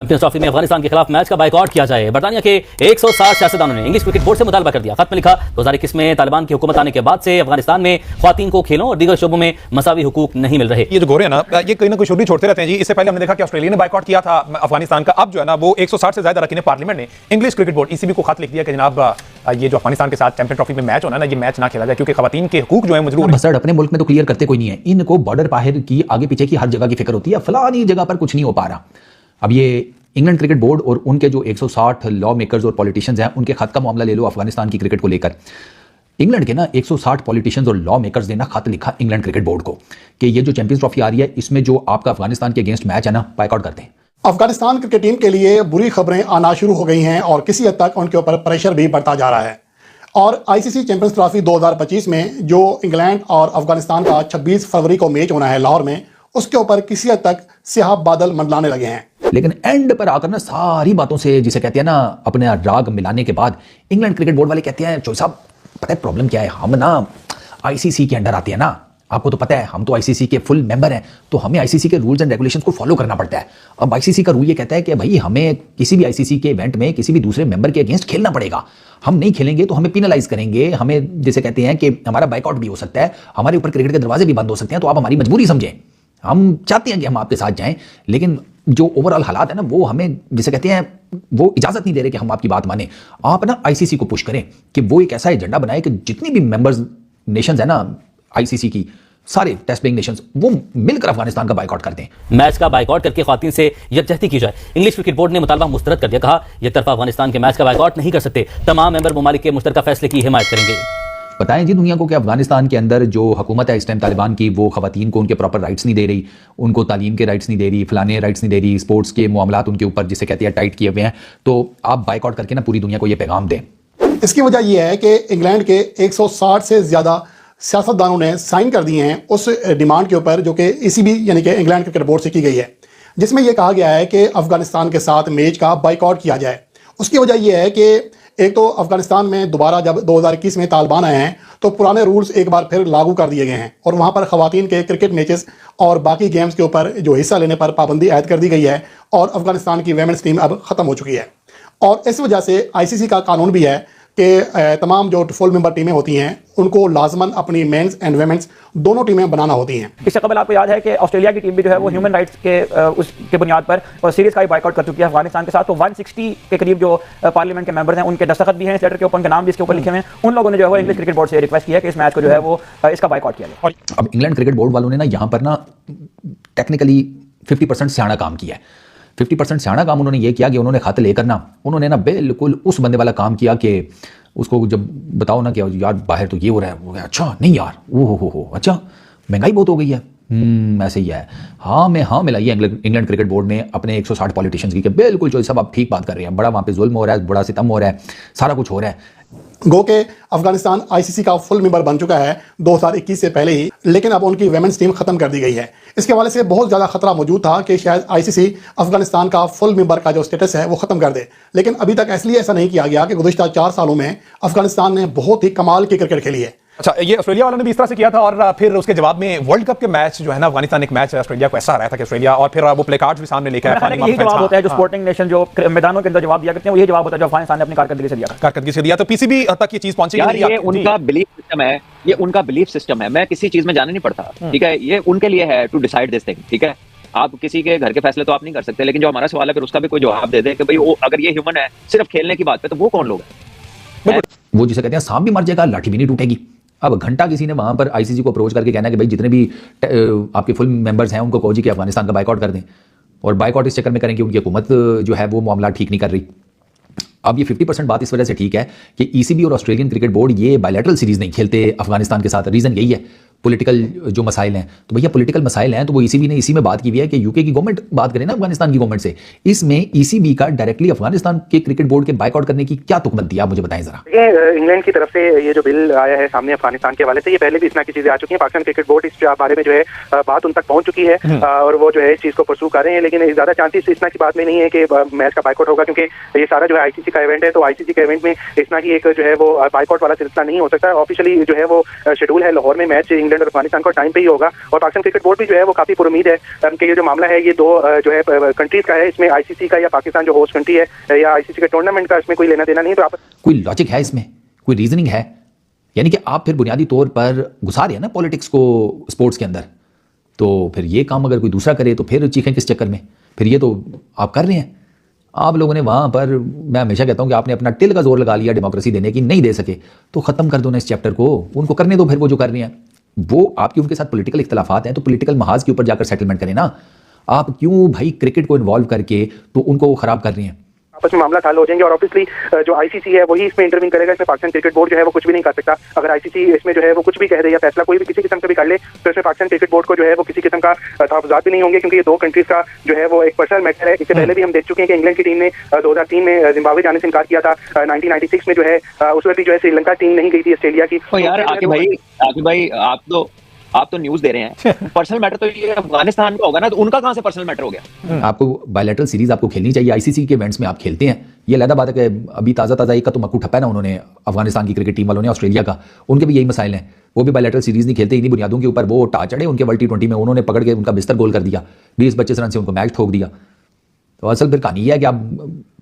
Champions trophy में अफगानिस्तान के खिलाफ मैच का बाइकआउट किया जाए। बरतानिया के 160 सियासतदानों ने इंग्लिश क्रिकेट बोर्ड से मुतालबा कर दिया। खत में लिखा 2021 में तालिबान की हुकूमत आने के बाद से अफगानिस्तान में ख्वातीन को खेलों और दीगर शोबों में मसावी हुकूक नहीं मिल रहे। ये जो गोरे हैं ना, ये कहीं ना कोई शुरू छोड़ते रहते हैं जी। इससे पहले हमने देखा कि ऑस्ट्रेलिया ने बाइकआउट किया था अफगानिस्तान का। अब जो है ना वो 160 से ज्यादा अरकान पार्लियामेंट ने इंग्लिश क्रिकेट बोर्ड ECB को खत लिख दिया कि जनाब ये जो अफगानिस्तान के साथ चैंपियन ट्रॉफी में मैच होना ना, ये मैच ना खेला जाए क्योंकि खवातीन के हुकूक जो है मजबूर है। अपने मुल्क में तो क्लियर करते कोई नहीं है, इनको बॉर्डर बाहर की आगे पीछे की हर जगह की फिक्र होती है, फलानी जगह पर कुछ नहीं हो पा रहा। अब ये इंग्लैंड क्रिकेट बोर्ड और उनके जो 160 लॉ मेकर्स और पॉलिटिशियंस हैं, उनके खत का मामला ले लो अफगानिस्तान की क्रिकेट को लेकर। इंग्लैंड के ना 160 पॉलिटिशियंस और लॉ मेकर्स ने ना खत लिखा इंग्लैंड क्रिकेट बोर्ड को कि ये जो चैंपियंस ट्रॉफी आ रही है, इसमें जो आपका अफगानिस्तान के अगेंस्ट मैच है ना, बाइकआउट करते हैं। अफगानिस्तान क्रिकेट टीम के लिए बुरी खबरें आना शुरू हो गई हैं और किसी हद तक उनके ऊपर प्रेशर भी बढ़ता जा रहा है। और ICC चैंपियंस ट्रॉफी 2025 में जो इंग्लैंड और अफगानिस्तान का 26 फरवरी को मैच होना है लाहौर में, उसके ऊपर किसी हद तक स्याह बादल मंडलाने लगे हैं। लेकिन एंड पर आकर ना सारी बातों से, जिसे कहते हैं ना, अपने राग मिलाने के बाद इंग्लैंड क्रिकेट बोर्ड वाले कहते हैं चोई साहब पता है प्रॉब्लम क्या है, हम ना ICC के अंडर आते हैं ना, आपको तो पता है हम तो ICC के फुल मेंबर हैं, तो हमें ICC के रूल्स एंड रेगुलेशंस को फॉलो करना पड़ता है। अब ICC का रूल ये कहता है कि भाई हमें किसी भी ICC के इवेंट में किसी भी दूसरे मेंबर के अगेंस्ट खेलना पड़ेगा। हम नहीं खेलेंगे तो हमें पिनलाइज करेंगे, हमें जैसे कहते हैं कि हमारा बाइकआउट भी हो सकता है, हमारे ऊपर क्रिकेट के दरवाजे भी बंद हो सकते हैं। तो आप हमारी मजबूरी समझें, हम चाहते हैं कि हम आपके साथ जाएं, लेकिन जो ओवरऑल हालात है ना, वो हमें जिसे कहते हैं वो इजाजत नहीं दे रहे कि हम आपकी बात माने। आप ना ICC को पुश करें कि वो एक ऐसा एजेंडा बनाए कि जितनी भी मेंबर्स नेशंस है ना ICC की, सारे टेस्ट प्लेइंग नेशंस, वो मिलकर अफगानिस्तान का बाइकआउट करते हैं। मैच का बाइकआउट करके ख्वातीन से यकजहती की जाए। इंग्लिश क्रिकेट बोर्ड ने मुतालबा मुस्तरद कर दिया, कहा एक तरफा अफगानिस्तान के मैच का बाइकआउट नहीं कर सकते, तमाम मेंबर ममालिक के मुश्तरका फैसले की हिमायत करेंगे। बताएं जी दुनिया को कि अफगानिस्तान के अंदर जो हुकूमत है इस टाइम तालिबान की, वो खवातीन को उनके प्रॉपर राइट्स नहीं दे रही, उनको तालीम के राइट्स नहीं दे रही, फलाने राइट्स नहीं दे रही, स्पोर्ट्स के मामलात उनके ऊपर जिसे कहते हैं टाइट किए हुए हैं। तो आप बाइकआउट करके ना पूरी दुनिया को ये पैगाम दें। इसकी वजह यह है कि इंग्लैंड के 160 से ज़्यादा सियासतदानों ने साइन कर दिए हैं उस डिमांड के ऊपर जो कि ECB यानी कि इंग्लैंड क्रिकेट बोर्ड से की गई है, जिसमें यह कहा गया है कि अफगानिस्तान के साथ मैच का बाइकआउट किया जाए। उसकी वजह यह है कि एक तो अफगानिस्तान में दोबारा जब 2021 में तालिबान आए हैं तो पुराने रूल्स एक बार फिर लागू कर दिए गए हैं और वहाँ पर ख़वातीन के क्रिकेट मैचेस और बाकी गेम्स के ऊपर जो हिस्सा लेने पर पाबंदी आयद कर दी गई है और अफगानिस्तान की वेमेंस टीम अब ख़त्म हो चुकी है। और इस वजह से ICC का कानून भी है कि तमाम जो फुल मेंबर टीमें होती हैं उनको लाजमन अपनी मेंस एंड वेमेंस दोनों टीमें बनाना होती हैं। इससे कबल आपको याद है कि ऑस्ट्रेलिया की टीम भी जो है वो ह्यूमन राइट्स के उसके बुनियाद पर और सीरीज का ही बाइकआउट कर चुकी है अफगानिस्तान के साथ। तो 160 के करीब जो पार्लियामेंट के मेंबर्स हैं उनके दस्तखत भी हैं इस लेटर के ऊपर, उनके नाम भी इसके ऊपर लिखे हुए हैं। उन लोगों ने जो है इंग्लिश क्रिकेट बोर्ड से रिक्वेस्ट किया है कि इस मैच को जो है वो इसका बाइकआउट किया जाए। अब इंग्लैंड क्रिकेट बोर्ड वालों ने ना यहाँ पर ना टेक्निकली 50% सियाना काम किया है। 50% सियाना काम उन्होंने ये किया कि उन्होंने खत लेकर ना उन्होंने ना बिल्कुल उस बंदे वाला काम किया कि उसको जब बताओ ना कि यार बाहर तो ये हो रहा है, वो अच्छा नहीं यार, वो हो अच्छा महंगाई बहुत हो गई है, ऐसे ही है। हाँ में हाँ मिलाई है इंग्लैंड क्रिकेट बोर्ड ने अपने 160 पॉलिटिशियंस की कि बिल्कुल जो सब आप ठीक बात कर रहे हैं, बड़ा वहाँ पे जुल्म हो रहा है, बड़ा सितम हो रहा है, सारा कुछ हो रहा है। गो के अफगानिस्तान ICC का फुल मेंबर बन चुका है 2021 से पहले ही, लेकिन अब उनकी वेमेंस टीम खत्म कर दी गई है। इसके हवाले से बहुत ज़्यादा खतरा मौजूद था कि शायद ICC अफगानिस्तान का फुल मेंबर का जो स्टेटस है वो ख़त्म कर दे, लेकिन अभी तक इसलिए ऐसा नहीं किया गया कि गुज़िश्ता 4 सालों में अफगानिस्तान ने बहुत ही कमाल की क्रिकेट खेली है। अच्छा, ये ऑस्ट्रेलिया वालों ने भी इस तरह से किया था और फिर उसके जवाब में वर्ल्ड कप के मैच जो है ना, अफगानिस्तान एक मैच ऑस्ट्रेलिया को ऐसा आ रहा था कि ऑस्ट्रेलिया, और फिर वो प्ले कार्ड्स भी सामने लेकर यही जवाब होता है जो स्पोर्टिंग नेशन जो मैदानों के अंदर जवाब दिया करते हैं, वो यही जवाब होता है जो अफगानिस्तान ने अपनी कारकर्दगी से दिया। तो PCB तक ये चीज पहुंची यार, ये उनका बिलीफ सिस्टम है, ये उनका बिलीफ सिस्टम है। मैं किसी चीज में जाने नहीं पड़ता, ठीक है, ये उनके लिए है टू डिसाइड दिस थिंग, ठीक है। आप किसी के घर के फैसले तो आप नहीं कर सकते, लेकिन जो हमारा सवाल है फिर उसका भी कोई जवाब दे दे कि भाई वो अगर ये ह्यूमन है सिर्फ खेलने की बात पे, तो वो कौन लोग हैं? वो जिसे कहते हैं सांप भी मर जाएगा लाठी भी नहीं टूटेगी। अब घंटा किसी ने वहां पर ICC को अप्रोच करके कहना कि भाई जितने भी आपके फुल मेंबर्स हैं उनको कहो जी कि अफगानिस्तान का बाइकआउट कर दें, और बाइकआउट इस चक्कर में करें कि उनकी हुकूमत जो है वो मामला ठीक नहीं कर रही। अब ये 50% बात इस वजह से ठीक है कि ECB और ऑस्ट्रेलियन क्रिकेट बोर्ड ये बायलैटरल सीरीज नहीं खेलते अफगानिस्तान के साथ। रीज़न यही है पॉलिटिकल जो मसाइल हैं। तो भैया पॉलिटिकल मसाइल हैं तो वो ECB ने इसी में बात की हुई है कि UK की गवर्नमेंट बात करें ना अफगानिस्तान की गवर्नमेंट से, इसमें ECB का डायरेक्टली अफगानिस्तान के क्रिकेट बोर्ड के बाइकआउट करने की क्या तुकमत दिया, मुझे बताएं जरा। ये इंग्लैंड की तरफ से ये जो बिल आया है सामने अफगानिस्तान के हवाले से, ये पहले भी इस तरह की चीजें आ चुकी हैं। पाकिस्तान क्रिकेट बोर्ड इस बारे में जो है बात उन तक पहुंच चुकी है और वो जो है इस चीज को परसू कर रहे हैं, लेकिन ज्यादा चांसेस इस तरह की बात में नहीं है कि मैच का बाइकआउट होगा, क्योंकि ये सारा जो है ICC का इवेंट है। तो ICC के इवेंट में इस तरह की एक जो है वो बाइकआउट वाला सिलसिला नहीं हो सकता। ऑफिशियली जो है वो शेड्यूल है लाहौर में मैच इंग्लैंड इंग्लैंड और अफगानिस्तान को टाइम पे ही होगा। और पाकिस्तान क्रिकेट बोर्ड भी जो है वो काफी पुरुमीद है कि ये जो मामला है ये दो जो है कंट्रीज का है, इसमें आईसीसी का या पाकिस्तान जो होस्ट कंट्री है या आईसीसी के टूर्नामेंट का इसमें कोई लेना देना नहीं। तो आप कोई लॉजिक है इसमें, कोई रीजनिंग है? यानी कि आप फिर बुनियादी तौर पर घुसा रहे हैं ना पॉलिटिक्स को स्पोर्ट्स के अंदर, तो फिर ये काम अगर कोई दूसरा करे तो फिर चीखें किस चक्कर में? फिर ये तो आप कर रहे हैं। आप लोगों ने वहाँ पर, मैं हमेशा कहता हूँ कि आपने अपना टिल का जोर लगा लिया डेमोक्रेसी देने की, नहीं दे सके तो ख़त्म कर दो ना इस चैप्टर को, उनको करने दो फिर वो जो कर रहे हैं। वो आपकी उनके साथ पॉलिटिकल इख्तलाफात हैं तो पॉलिटिकल महाज के ऊपर जाकर सेटलमेंट करें ना। आप क्यों भाई क्रिकेट को इन्वॉल्व करके तो उनको ख़राब कर रहे हैं? आपस में मामला हल हो जाएंगे और ऑब्वियसली जो आईसीसी है वही इसमें इंटरवीन करेगा। इसमें पाकिस्तान क्रिकेट बोर्ड जो है वो कुछ भी नहीं कर सकता। अगर आईसीसी इसमें जो है वो कुछ भी कह दे या फैसला कोई भी किसी किस्म का भी कर ले तो इसमें पाकिस्तान क्रिकेट बोर्ड को जो है वो किसी किस्म का तहफ़्फ़ुज़ात भी नहीं होंगे, क्योंकि ये दो कंट्रीज का जो है वो एक पर्सनल मैटर है। इससे पहले भी हम देख चुके हैं कि इंग्लैंड की टीम ने 2003 में जिम्बाब्वे जाने से इनकार किया था। 1996 में जो है उस वक्त भी जो है श्रीलंका टीम नहीं गई थी ऑस्ट्रेलिया की। तो यार आकिब भाई आप तो न्यूज़ दे रहे हैं, पर्सनल मैटर तो ये अफगानिस्तान का होगा ना, तो उनका कहां से पर्सनल मैटर हो गया? आपको बायलैटरल सीरीज आपको खेलनी चाहिए, आईसीसी के इवेंट्स में आप खेलते हैं। ये अलग बात है कि अभी ताज़ा एक का तो मक्कू ठप्पा है ना उन्होंने, अफगानिस्तान की क्रिकेट टीम वालों ने, ऑस्ट्रेलिया का, उनके भी यही मसाइल हैं। वो भी बायलैटरल सीरीज नहीं खेलते, इन्हीं बुनियादों के ऊपर वो टा चढ़े उनके वर्ल्ड T20 में, उन्होंने पकड़ के उनका बिस्तर गोल कर दिया, 20-25 रन से उनको मैच ठोक दिया। तो असल फिर कहानी है कि आप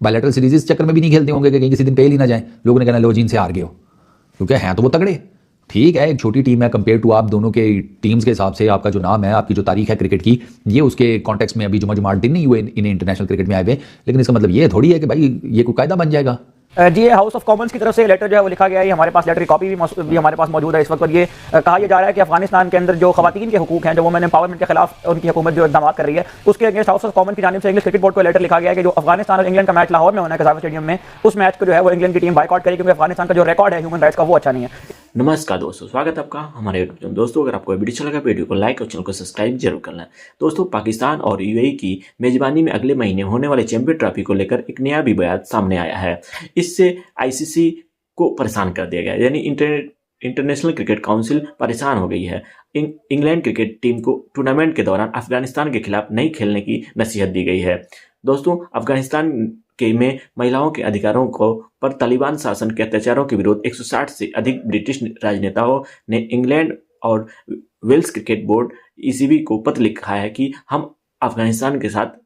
बायलैटरल सीरीज इस चक्कर में भी नहीं खेलते होंगे कि कहीं किसी दिन फेल ही ना जाए, लोगों ने कहना लो जीन से हार गए हो, क्योंकि हैं तो वो तगड़े। ठीक है, एक छोटी टीम है कंपेयर टू आप दोनों के टीम्स के हिसाब से, आपका जो नाम है, आपकी जो तारीख है क्रिकेट की, ये उसके कॉन्टेक्स्ट में अभी जुमा 8 दिन नहीं हुए इन्हें इंटरनेशनल क्रिकेट में आए हुए, लेकिन इसका मतलब ये थोड़ी है कि भाई ये कोई कायदा बन जाएगा। जी, हाउस ऑफ कॉमन्स की तरफ से लेटर जो है वो लिखा गया है। हमारे पास लेटर की कॉपी भी हमारे पास मौजूद है इस वक्त। और ये कहा यह जा रहा है कि अफगानिस्तान के अंदर जो खवातीन के हुकूक हैं, जो वुमेन एम्पावरमेंट के खिलाफ उनकी हुकूमत जो इक़दाम कर रही है, उसके अगेंस्ट हाउस ऑफ कॉमन की जानिब से इंग्लिश क्रिकेट बोर्ड को लेटर लिखा गया है कि जो अफगानिस्तान और इंग्लैंड का मैच लाहौर में होना है कज़ाफ़ा स्टेडियम में, उस मैच को जो है वो इंग्लैंड की टीम बायकॉट करेगी, क्योंकि अफगानिस्तान का जो रिकॉर्ड है ह्यूमन राइट्स का वो अच्छा नहीं है। नमस्कार दोस्तों, स्वागत है आपका हमारे यूट्यूब चैनल। दोस्तों अगर आपको वीडियो अच्छा लगा वीडियो को लाइक और चैनल को सब्सक्राइब जरूर करना है। दोस्तों पाकिस्तान और यूएई की मेजबानी में अगले महीने होने वाले चैंपियन ट्रॉफी को लेकर एक नया भी बयान सामने आया है। इससे आईसीसी को परेशान कर दिया गया, यानी इंटरनेशनल क्रिकेट काउंसिल परेशान हो गई है। इंग्लैंड क्रिकेट टीम को टूर्नामेंट के दौरान अफगानिस्तान के खिलाफ नहीं खेलने की नसीहत दी गई है। दोस्तों अफगानिस्तान के में महिलाओं के अधिकारों को पर तालिबान शासन के अत्याचारों के विरोध 160 से अधिक ब्रिटिश राजनेताओं ने इंग्लैंड और वेल्स क्रिकेट बोर्ड ईसीबी को पत्र लिखा है कि हम अफगानिस्तान के साथ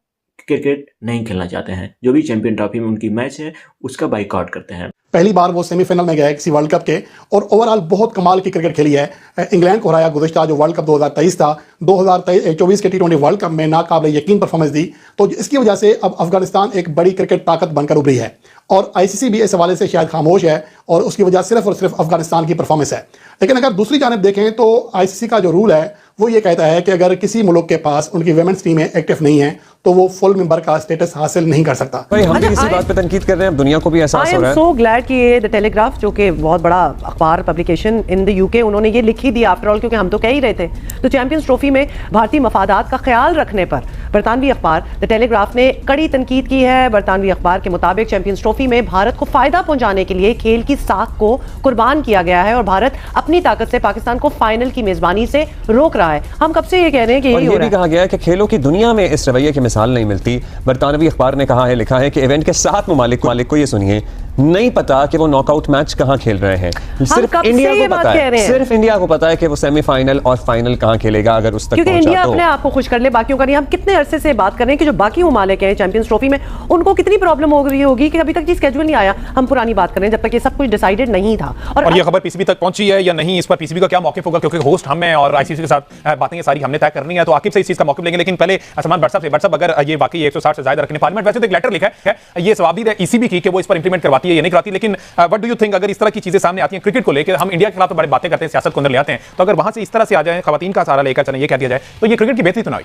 क्रिकेट नहीं खेलना चाहते हैं, जो भी चैंपियन ट्रॉफी में उनकी मैच है उसका बाइकआउट करते हैं। पहली बार वो सेमीफाइनल में गया किसी वर्ल्ड कप के, और ओवरऑल बहुत कमाल की क्रिकेट खेली है। इंग्लैंड को हराया गुज़िश्ता जो वर्ल्ड कप 2023 था, 2024 के T20 वर्ल्ड कप में नाकाबिले यकीन परफॉर्मेंस दी। तो इसकी वजह से अब अफगानिस्तान एक बड़ी क्रिकेट ताकत बनकर उभरी है, और आईसीसी भी इस हवाले से शायद खामोश है, और उसकी वजह सिर्फ और सिर्फ अफगानिस्तान की परफॉर्मेंस है। लेकिन अगर दूसरी जानिब देखें तो आईसीसी का जो रूल है वो ये कहता है कि अगर किसी मुल्क के पास उनकी वुमेन्स टीमें एक्टिव नहीं है तो वो फुल मेंबर का स्टेटस हासिल नहीं कर सकता। भाई हम भी इसी बात पे तनकीद कर रहे हैं, दुनिया को भी एहसास हो रहा है। सो ग्लैड कि ये द टेलीग्राफ जो कि बहुत बड़ा अखबार पब्लिकेशन इन द यूके, उन्होंने ये लिखी दी आफ्टर ऑल, क्योंकि हम तो कह ही रहे थे। तो चैंपियंस ट्रॉफी में भारतीय मफादात का ख्याल रखने पर बरतानवी अखबार द टेलीग्राफ ने कड़ी तनकीद की है। बरतानवी अखबार के मुताबिक चैंपियंस ट्रॉफी में भारत को फायदा पहुंचाने के लिए खेल की साख को कुर्बान किया गया है, और भारत अपनी ताकत से पाकिस्तान को फाइनल की मेजबानी से रोक रहा है। हम कब से ये कह रहे हैं कि और ये भी कहा गया है कि खेलों की दुनिया में इस रवैये की मिसाल नहीं मिलती। बरतानवी अखबार ने कहा है, लिखा है कि इवेंट के 7 ममालिक को ये सुनिए नहीं पता कि वो नॉकआउट मैच कहां खेल रहे हैं। सिर्फ इंडिया को पता है, सिर्फ इंडिया को पता है कि वो सेमीफाइनल और फाइनल कहां खेलेगा अगर उस तक क्योंकि इंडिया अपने आप को खुश कर ले, बाकियों का नहीं। हम कितने अरसे से बात कर रहे हैं कि जो बाकी ममालिक हैं चैंपियंस ट्रॉफी में, उनको कितनी प्रॉब्लम हो रही होगी कि अभी तक ये स्केड्यूल नहीं आया। हम पुरानी बात कर रहे हैं जब तक ये सब कुछ डिसाइडेड नहीं था। और ये खबर पीसीबी तक पहुंची है या नहीं, इस पर पीसीबी का क्या मौक़िफ़ होगा, क्योंकि होस्ट हम हैं और आईसीसी के साथ बातें सारी हमने तय करनी है। तो आकिब से इस चीज का मौक़िफ़ लेंगे, लेकिन पहले सलमान भट्ट साहब अगर ये वाकई 160 से ज्यादा रखने पार्लियामेंट, वैसे तो एक लेटर लिखा है, ये सवाब है ईसीबी की कि वो इस पर इंप्लीमेंट करवाती है या नहीं करवाती, लेकिन व्हाट डू यू थिंक अगर इस तरह की चीजें सामने आती हैं क्रिकेट को लेकर, हम इंडिया के खिलाफ तो बड़ी बातें करते हैं, सियासत को अंदर ले आते हैं, तो अगर वहां से इस तरह से आ जाए, खवातीन का सहारा लेकर चलें, ये कह दिया जाए तो ये क्रिकेट की बेहतरी तो ना हुई?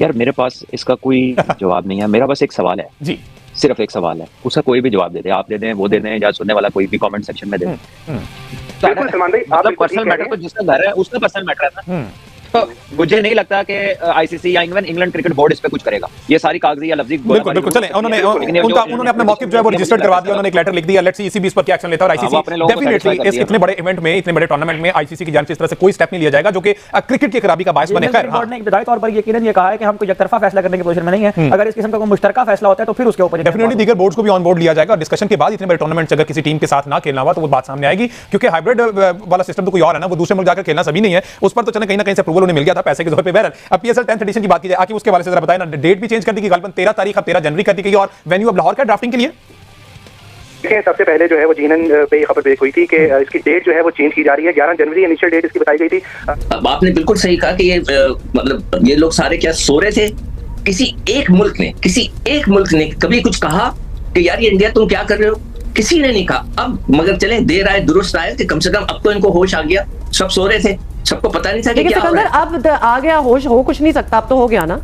यार मेरे पास इसका कोई जवाब नहीं है, मेरा बस एक सवाल है जी, सिर्फ एक सवाल है, उसका कोई भी जवाब दे दे, आप दे दें, वो दे दें, या सुनने वाला कोई भी कमेंट सेक्शन में दे दें। बिल्कुल सलमान भाई, आप पर्सनल मैटर तो जिसका घर है उसका पर्सनल मैटर है ना। तो मुझे नहीं लगता कि आईसीसी या इंग्लैंड क्रिकेट बोर्ड इस पे कुछ करेगा। ये सारी कागजी या लफ्जी बिल्कुल बिल्कुल चलें, उन्होंने अपना मौकिफ जो है वो रजिस्टर्ड करवा दिया, उन्होंने एक लेटर लिख दिया, लेट्स सी ईसीबी इस पर क्या एक्शन लेता है। और आईसीसी डेफिनेटली इस इतने बड़े इवेंट में, इतने बड़े टूर्नामेंट में आईसीसी की जानिब से इस तरह से कोई स्टेप नहीं लिया जाएगा जो कि क्रिकेट की खराबी का बायस बने। खैर बोर्ड ने इब्तदाई तौर पर यकीनन ये कहा है कि हम कोई एकतरफा फैसला करने की पोजीशन में नहीं है। अगर इस किस्म का कोई मुश्तरका फैसला होता है तो फिर उसके ऊपर डेफिनेटली दीगर बोर्ड्स को भी ऑन बोर्ड लिया जाएगा। और डिस्कशन के बाद इतने बड़े टूर्नामेंट अगर किसी टीम के साथ ना खेलना हुआ तो वो बात सामने आएगी, क्योंकि हाइब्रिड वाला सिस्टम तो कोई और है ना, वो दूसरे मुल्क जाकर खेलना सभी नहीं है। उस पर तो चले कहीं ना कहीं से अप्रूवल उन्हें मिल गया था पैसे के जोर पे। बहरहाल अब पीएसएल 10th एडिशन की बात की जाए, आके उसके बारे से जरा बताएं ना। डेट भी चेंज कर दी गई, गलबन 13 तारीख अब 13 जनवरी कर दी गई, और वेन्यू अब लाहौर का ड्राफ्टिंग के लिए। सबसे पहले जो है वो जीनन पे खबर ब्रेक हुई थी कि इसकी डेट जो है वो चेंज की जा रही है। 11 जनवरी इनिशियल डेट इसकी बताई गई थी। अब आपने बिल्कुल सही कहा कि ये मतलब ये लोग सारे क्या सो रहे थे? किसी एक मुल्क ने कभी कुछ कहा कि यार ये इंडिया तुम क्या कर रहे हो? किसी ने नहीं कहा। अब मगर चले देर आए दुरुस्त आए कि कम से कम अब तो इनको होश आ गया। सब सो रहे थे, सबको पता नहीं था कि क्या हो रहा है। अब आ गया होश, हो कुछ नहीं सकता, अब तो हो गया ना।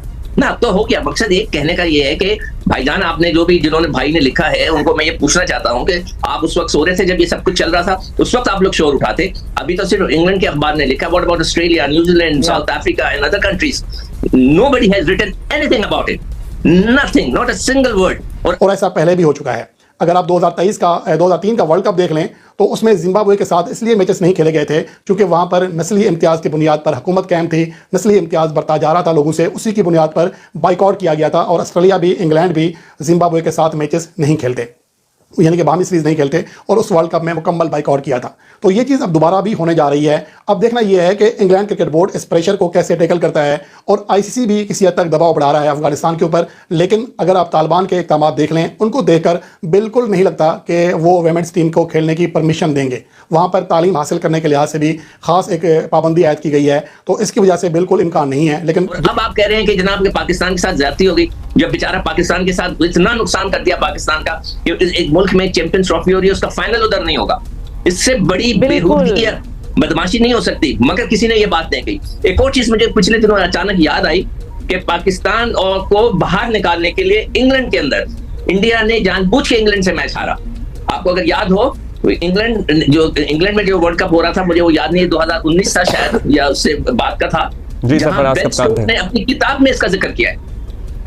अब तो हो गया। मकसद एक कहने का ये है कि भाईजान आपने जो भी जिन्होंने भाई ने लिखा है उनको मैं ये पूछना चाहता हूँ कि आप उस वक्त सो रहे थे जब ये सब कुछ चल रहा था, उस वक्त आप लोग शोर उठाते। अभी तो सिर्फ इंग्लैंड के अखबार ने लिखा, what about Australia, New Zealand, South Africa and other countries? Nobody has written anything about it, nothing, not a single word. और ऐसा पहले भी हो चुका है। अगर आप 2003 का वर्ल्ड कप देख लें तो उसमें जिम्बाब्वे के साथ इसलिए मैचेस नहीं खेले गए थे क्योंकि वहां पर नस्ली इम्तियाज की बुनियाद पर हुकूमत कायम थी, नस्ली इम्तियाज बरता जा रहा था लोगों से, उसी की बुनियाद पर बाइकआउट किया गया था। और ऑस्ट्रेलिया भी, इंग्लैंड भी जिम्बाब्वे के साथ मैचेस नहीं खेलते, यानी कि बाहमी सीरीज नहीं खेलते, और उस वर्ल्ड कप में मुकम्मल बाइकआउट किया था। तो ये चीज़ अब दोबारा भी होने जा रही है। अब देखना यह है कि इंग्लैंड क्रिकेट बोर्ड इस प्रेशर को कैसे टैकल करता है, और आईसीसी भी किसी हद तक दबाव बढ़ा रहा है अफगानिस्तान के ऊपर। लेकिन अगर आप तालिबान के इक़दाम देख लें, उनको देखकर बिल्कुल नहीं लगता कि वो वुमेन्स टीम को खेलने की परमिशन देंगे। वहाँ पर तालीम हासिल करने के लिहाज से भी खास एक पाबंदी आयद की गई है, तो इसकी वजह से बिल्कुल इम्कान नहीं है। लेकिन अब आप कह रहे हैं कि जनाब के पाकिस्तान के साथ ज्यादती हो गई, जब बेचारा पाकिस्तान के साथ इतना नुकसान कर दिया पाकिस्तान का कि एक मुल्क में चैंपियंस ट्रॉफी हो रही है, उसका फाइनल उधर नहीं होगा। इससे बड़ी बेहूदगी बदमाशी नहीं हो सकती। मगर किसी ने ये बात नहीं कही। एक और चीज मुझे पिछले दिनों अचानक याद आई कि पाकिस्तान और को बाहर निकालने के लिए इंग्लैंड के अंदर इंडिया ने जानबूझ के इंग्लैंड से मैच हारा। आपको अगर याद हो, इंग्लैंड में जो वर्ल्ड कप हो रहा था, मुझे वो याद नहीं, 2019 था शायद, या उससे बात का था, जहां बेन स्टोक्स ने अपनी किताब में इसका जिक्र किया है।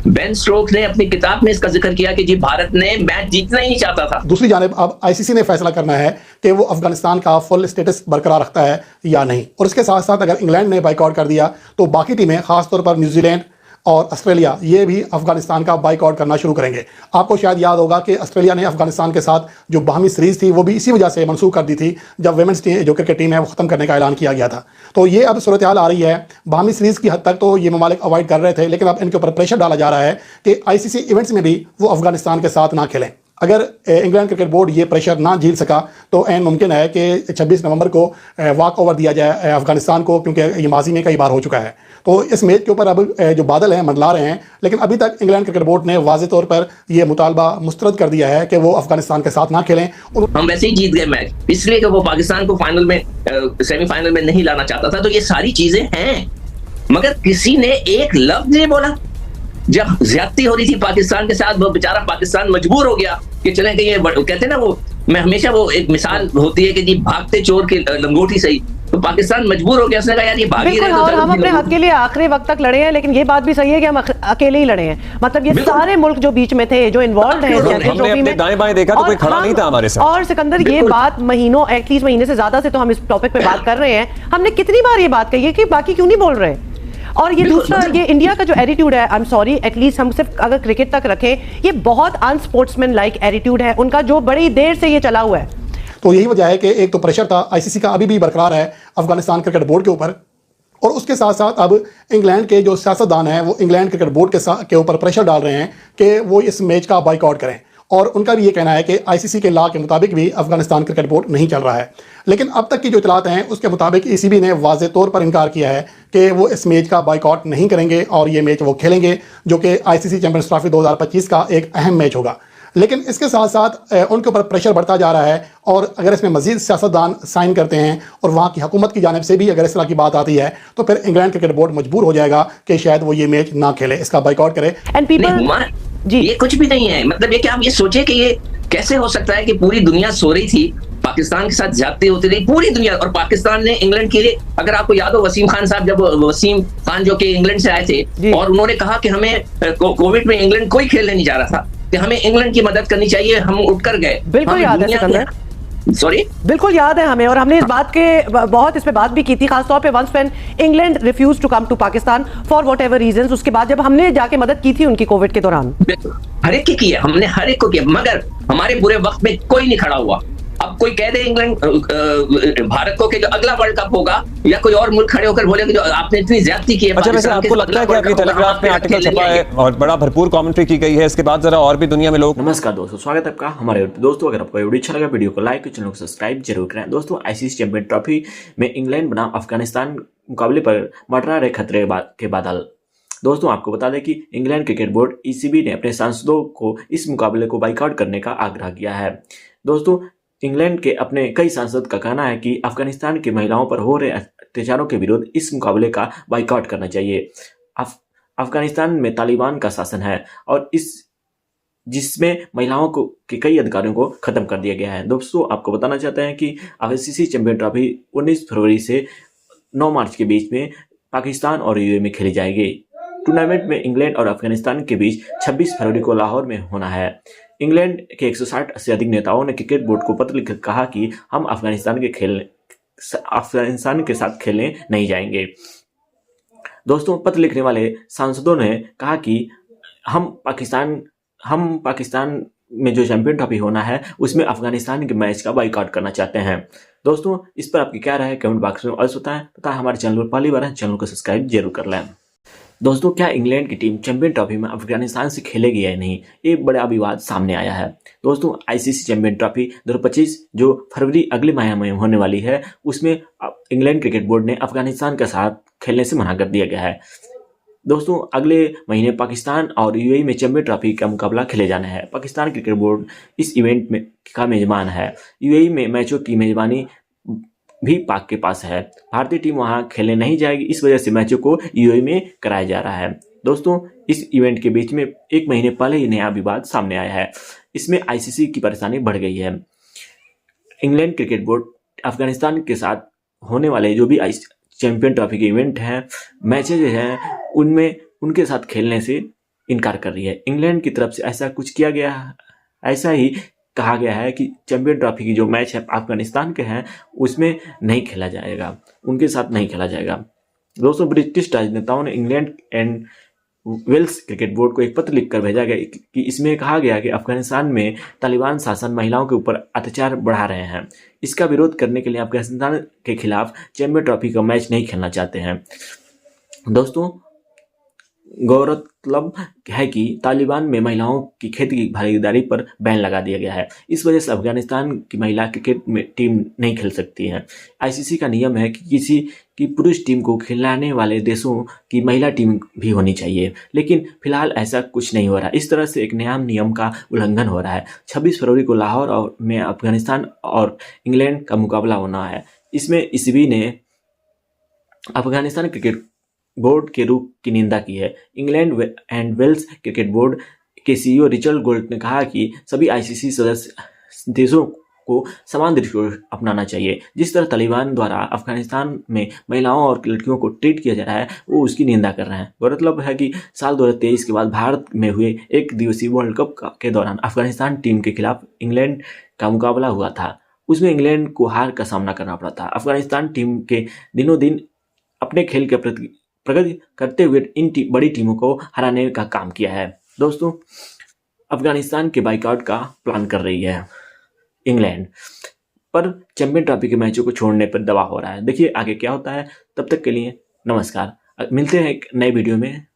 बेन स्टोक्स ने अपनी किताब में इसका जिक्र किया कि जी भारत ने मैच जीतना ही चाहता था। दूसरी जानिब अब आईसीसी ने फैसला करना है कि वो अफगानिस्तान का फुल स्टेटस बरकरार रखता है या नहीं। और इसके साथ साथ अगर इंग्लैंड ने बाइकआउट कर दिया तो बाकी टीमें, खासतौर पर न्यूजीलैंड और ऑस्ट्रेलिया, ये भी अफगानिस्तान का बाइकआउट करना शुरू करेंगे। आपको शायद याद होगा कि ऑस्ट्रेलिया ने अफगानिस्तान के साथ जो बाहमी सीरीज थी वो भी इसी वजह से मनसूख कर दी थी जब वुमेन्स टीम जो क्रिकेट टीम है वो ख़त्म करने का ऐलान किया गया था। तो ये अब सूरत हाल आ रही है। बाहमी सीरीज की हद तक तो ये ममालिक अवॉइड कर रहे थे, लेकिन अब इनके ऊपर प्रेशर डाला जा रहा है कि आईसीसी इवेंट्स में भी वो अफगानिस्तान के साथ ना खेलें। अगर इंग्लैंड क्रिकेट बोर्ड ये प्रेशर ना झेल सका तो ऐन मुमकिन है कि 26 नवंबर को वॉक ओवर दिया जाए अफगानिस्तान को, क्योंकि ये माजी में कई बार हो चुका है। तो इस मैच के ऊपर अब जो बादल हैं मंडला रहे हैं, लेकिन अभी तक इंग्लैंड क्रिकेट बोर्ड ने वाज़े तौर पर यह मुतालबा मुस्तरद कर दिया है कि वो अफगानिस्तान के साथ ना खेलें। हम वैसे ही जीत गए मैच, इसलिए कि वो पाकिस्तान को फाइनल में, सेमीफाइनल में नहीं लाना चाहता था। तो ये सारी चीजें हैं, मगर किसी ने एक लफ्ज नहीं बोला। जब ज्यादती हो रही थी पाकिस्तान के साथ, वो बेचारा पाकिस्तान मजबूर हो गया कि चलें कि ये कहते हैं ना, वो मैं हमेशा वो एक मिसाल होती है कि जी भागते चोर की लंगोटी सही। तो पाकिस्तान मजबूर हो गया, उसने कहा यार ये भागी रहे, और हम अपने हक के लिए आखिरी वक्त तक लड़े हैं। लेकिन ये बात भी सही है कि हम अकेले ही लड़े हैं। मतलब ये सारे मुल्क जो बीच में थे, जो इन्वॉल्व हैं चैंपियंस ट्रॉफी में, दाएं बाएं देखा तो कोई खड़ा नहीं था हमारे साथ। और सिकंदर, ये बात महीनों, एटलीस्ट महीने से ज्यादा से तो हम इस टॉपिक पे बात कर रहे हैं। हमने कितनी बार ये बात कही है कि बाकी क्यों नहीं बोल रहे। और ये दूसरा, ये इंडिया का जो एटीट्यूड है, आई एम सॉरी, एटलीस्ट हम सिर्फ अगर क्रिकेट तक रखें, ये बहुत अनस्पोर्ट्समैन लाइक एटीट्यूड है उनका, जो बड़ी देर से ये चला हुआ है। तो यही वजह है कि एक तो प्रेशर था आईसीसी का अभी भी बरकरार है अफगानिस्तान क्रिकेट बोर्ड के ऊपर, और उसके साथ साथ अब इंग्लैंड के जो सियासतदान हैं वो इंग्लैंड क्रिकेट बोर्ड के ऊपर प्रेशर डाल रहे हैं कि वो इस मैच का बाइकआउट करें। और उनका भी ये कहना है कि आईसीसी के लॉ के मुताबिक भी अफगानिस्तान क्रिकेट बोर्ड नहीं चल रहा है। लेकिन अब तक की जो इतलात हैं उसके मुताबिक ईसीबी ने वाज़े तौर पर इनकार किया है कि वो इस मैच का बाइकआउट नहीं करेंगे और ये मैच वो खेलेंगे, जो कि आईसीसी चैंपियंस ट्रॉफी 2025 का एक अहम मैच होगा। लेकिन इसके साथ साथ उनके ऊपर प्रेशर बढ़ता जा रहा है, और अगर इसमें मजीद सियासतदान साइन करते हैं और वहाँ की हुकूमत की जानिब से भी अगर इस तरह की बात आती है, तो फिर इंग्लैंड क्रिकेट बोर्ड मजबूर हो जाएगा कि शायद वो ये मैच ना खेले, इसका बाइकआउट करे। जी ये कुछ भी नहीं है। मतलब ये कि आप ये सोचे कि ये कैसे हो सकता है कि पूरी दुनिया सो रही थी, पाकिस्तान के साथ ज्यादती होती रही पूरी दुनिया, और पाकिस्तान ने इंग्लैंड के लिए, अगर आपको याद हो वसीम खान साहब, जब वसीम खान जो कि इंग्लैंड से आए थे और उन्होंने कहा कि हमें कोविड में इंग्लैंड कोई खेलने नहीं जा रहा था, कि हमें इंग्लैंड की मदद करनी चाहिए, हम उठकर गए। बिल्कुल याद है सिकंदर, सॉरी बिल्कुल याद है हमें, और हमने इस बात के बहुत इस पे बात भी की थी, खासतौर पे once when England refuse to come to Pakistan for whatever reasons. उसके बाद जब हमने जाके मदद की थी उनकी कोविड के दौरान, हर एक की किया, हमने हर एक को किया, मगर हमारे बुरे वक्त में कोई नहीं खड़ा हुआ। अब कोई कह दे इंग्लैंड भारत को कि जो अगला वर्ल्ड कप होगा या कोई और मुल्क खड़े होकर बोले कि जो आपने इतनी ज्यादती की है। अच्छा, वैसे आपको लगता है कि अभी टेलीग्राफ में आर्टिकल छपा है और बड़ा भरपूर कमेंट्री की गई है, इसके बाद जरा और भी दुनिया में लोग। नमस्कार दोस्तों, स्वागत है आपका हमारे दोस्तों। अगर आपको वीडियो अच्छा लगा वीडियो को लाइक और चैनल को सब्सक्राइब जरूर करें। दोस्तों, आईसीसी चैंपियन ट्रॉफी में इंग्लैंड बनाम अफगानिस्तान मुकाबले पर मंडरा रहे खतरे के बादल। दोस्तों, आपको बता दें कि इंग्लैंड क्रिकेट बोर्ड ईसीबी ने अपने सांसदों को इस मुकाबले को बाइकआउट करने का आग्रह किया है। दोस्तों, इंग्लैंड के अपने कई सांसद का कहना है कि अफगानिस्तान की महिलाओं पर हो रहे अत्याचारों के विरुद्ध इस मुकाबले का बाइकआउट करना चाहिए। अफगानिस्तान में तालिबान का शासन है और जिसमें महिलाओं को के कई अधिकारियों को खत्म कर दिया गया है। दोस्तों, आपको बताना चाहते हैं कि आईसीसी चैंपियन ट्रॉफी 19 फरवरी से 9 मार्च के बीच में पाकिस्तान और यूएई में खेली जाएगी। टूर्नामेंट में इंग्लैंड और अफगानिस्तान के बीच 26 फरवरी को लाहौर में होना है। इंग्लैंड के 160 से अधिक नेताओं ने क्रिकेट बोर्ड को पत्र लिखकर कहा कि हम अफगानिस्तान के साथ खेलने नहीं जाएंगे। दोस्तों, पत्र लिखने वाले सांसदों ने कहा कि हम पाकिस्तान में जो चैंपियन ट्रॉफी होना है उसमें अफगानिस्तान के मैच का बाइकआउट करना चाहते हैं। दोस्तों, इस पर आपकी क्या राय है कमेंट बॉक्स में अवश्य बताएं तथा हमारे चैनल पर पहली बार है चैनल को सब्सक्राइब जरूर कर लें। दोस्तों, क्या इंग्लैंड की टीम चैंपियन ट्रॉफी में अफगानिस्तान से खेलेगी या नहीं, ये बड़ा विवाद सामने आया है। दोस्तों, आईसीसी चैंपियन ट्रॉफी 2025 जो फरवरी अगले माह में होने वाली है उसमें इंग्लैंड क्रिकेट बोर्ड ने अफगानिस्तान के साथ खेलने से मना कर दिया गया है। दोस्तों, अगले महीने पाकिस्तान और यूएई में चैंपियन ट्रॉफी का मुकाबला खेले जाना है। पाकिस्तान क्रिकेट बोर्ड इस इवेंट में का मेजबान है। यूएई में मैचों की मेजबानी भी पाक के पास है। भारतीय टीम वहां खेलने नहीं जाएगी, इस वजह से मैचों को यूएई में कराया जा रहा है। दोस्तों, इस इवेंट के बीच में 1 महीने पहले ही नया विवाद सामने आया है। इसमें आईसीसी की परेशानी बढ़ गई है। इंग्लैंड क्रिकेट बोर्ड अफगानिस्तान के साथ होने वाले जो भी चैंपियन ट्रॉफी के इवेंट हैं, मैचेज हैं, उनमें उनके साथ खेलने से इनकार कर रही है। इंग्लैंड की तरफ से ऐसा कुछ किया गया, ऐसा ही कहा गया है कि चैंपियन ट्रॉफी की जो मैच है अफगानिस्तान के हैं उसमें नहीं खेला जाएगा, उनके साथ नहीं खेला जाएगा। दोस्तों, ब्रिटिश राजनेताओं ने England and Wales cricket board को एक पत्र लिखकर भेजा गया कि इसमें कहा गया कि अफगानिस्तान में तालिबान शासन महिलाओं के ऊपर अत्याचार बढ़ा रहे हैं। इसका विरोध करने के लिए अफगानिस्तान के खिलाफ चैंपियन ट्रॉफी का मैच नहीं खेलना चाहते हैं। दोस्तों, गौरतलब है कि तालिबान में महिलाओं की खेती की भागीदारी पर बैन लगा दिया गया है। इस वजह से अफगानिस्तान की महिला क्रिकेट में टीम नहीं खेल सकती है। आईसीसी का नियम है कि किसी की पुरुष टीम को खिलाने वाले देशों की महिला टीम भी होनी चाहिए, लेकिन फिलहाल ऐसा कुछ नहीं हो रहा। इस तरह से एक नया नियम का उल्लंघन हो रहा है। 26 फरवरी को लाहौर में अफगानिस्तान और इंग्लैंड का मुकाबला होना है। इसमें ईसीबी ने अफगानिस्तान क्रिकेट बोर्ड के रुख की निंदा की है। England and Wales cricket board के सीईओ रिचर्ड गोल्ड ने कहा कि सभी आईसीसी सदस्य देशों को समान दृष्टिकोण अपनाना चाहिए। जिस तरह तालिबान द्वारा अफगानिस्तान में महिलाओं और लड़कियों को ट्रीट किया जा रहा है वो उसकी निंदा कर रहे हैं। गौरतलब है कि साल 2023 के बाद भारत में हुए 1 दिवसीय वर्ल्ड कप के दौरान अफगानिस्तान टीम के खिलाफ इंग्लैंड का मुकाबला हुआ था। उसमें इंग्लैंड को हार का सामना करना पड़ा था। अफगानिस्तान टीम के दिनों दिन अपने खेल के प्रति प्रगति करते हुए इन बड़ी टीमों को हराने का काम किया है। दोस्तों, अफगानिस्तान के बाइकआउट का प्लान कर रही है इंग्लैंड, पर चैंपियन ट्रॉफी के मैचों को छोड़ने पर दबाव हो रहा है। देखिए आगे क्या होता है। तब तक के लिए नमस्कार, मिलते हैं एक नए वीडियो में।